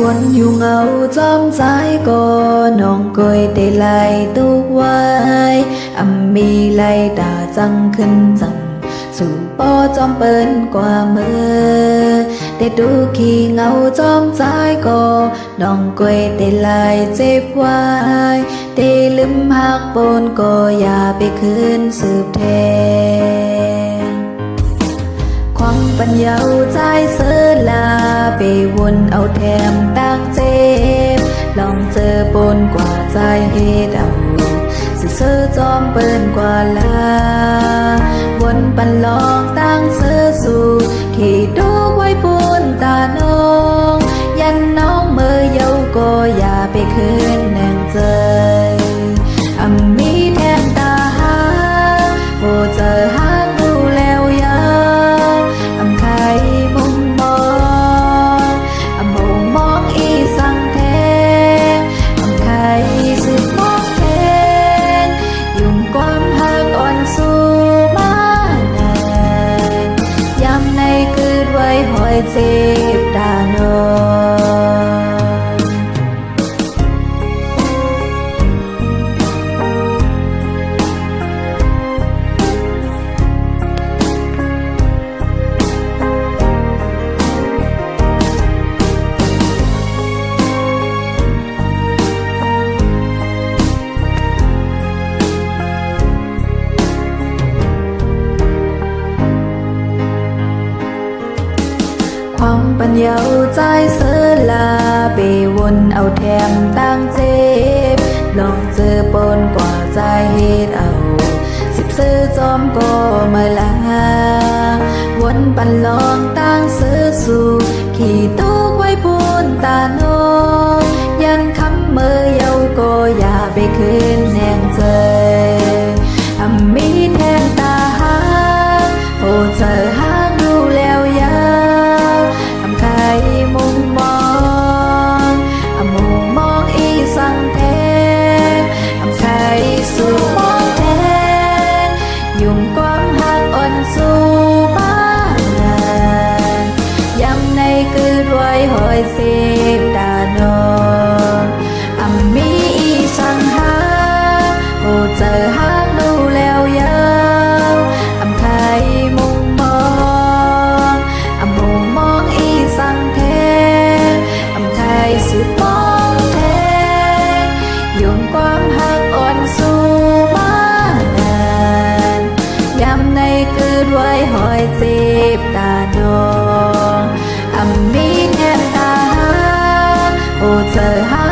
วนอยู่เงาจอมใจก็น้องกอยได้ไล่ตุกไว้มีไล่ด่าจังขึ้นจังสู่ปอจอมเปิ้นกว่ามือได้ดูขี้เงาจอมใจก็น้องกอยได้ไล่เจ็บไว้ได้ลืมหักปนก็อย่าไปคืนสืบแทงความปัญญาใจเสือลาไปวนเอาแถมตักเจ็บลองเจอปนกว่าใจเฮ็ดเอาสิเสือจอมเปิ้นกว่าลาวนปันลองตั้งเสือสู่ขี่ดูไว้ปูนตาน้องยันน้องเมื่อเยาก็อย่าไปคืนแน่งใจมีแทนตาหาโบเจอหาดูแล้วยาใครมุมมองมองมองอีสังแทงใครสืบมองแทงยุ่งความหักอ่อนสู้มานานยามในคืนไว้หอยเจ็บตาโนความปัญญาใจเสือลาไปวนเอาแถมตั้งเจ็บลองเจอปนกว่าใจเฮ็ดเอาสิบซื้อจอมก็มาลาวนปันลองตั้งเสือสู่ขี่ตุกไว้พูนตาโนยันคำเมื่อเยาก็อย่าไปคืนแน่งใจมีแทนตาหาโอ้เจอหาดูแล้วยาใครมุมมองมุมมองอีสังแทงใครสู่มองแทงยุ่งความหักอ่อนสู้บ้านนานย้ำในคืนไว้หอยเสียตาโนมีอีสังหาโอ้เจอหาดูแล้วยาวใครมุมมองมุมมองอีสังแทงใครสืบมองแทงยุ่งความหักอ่อนสู้มานานย้ำในคืนไว้หอยเจ็บตาโนมีแทนตาหาโอ้เจอหา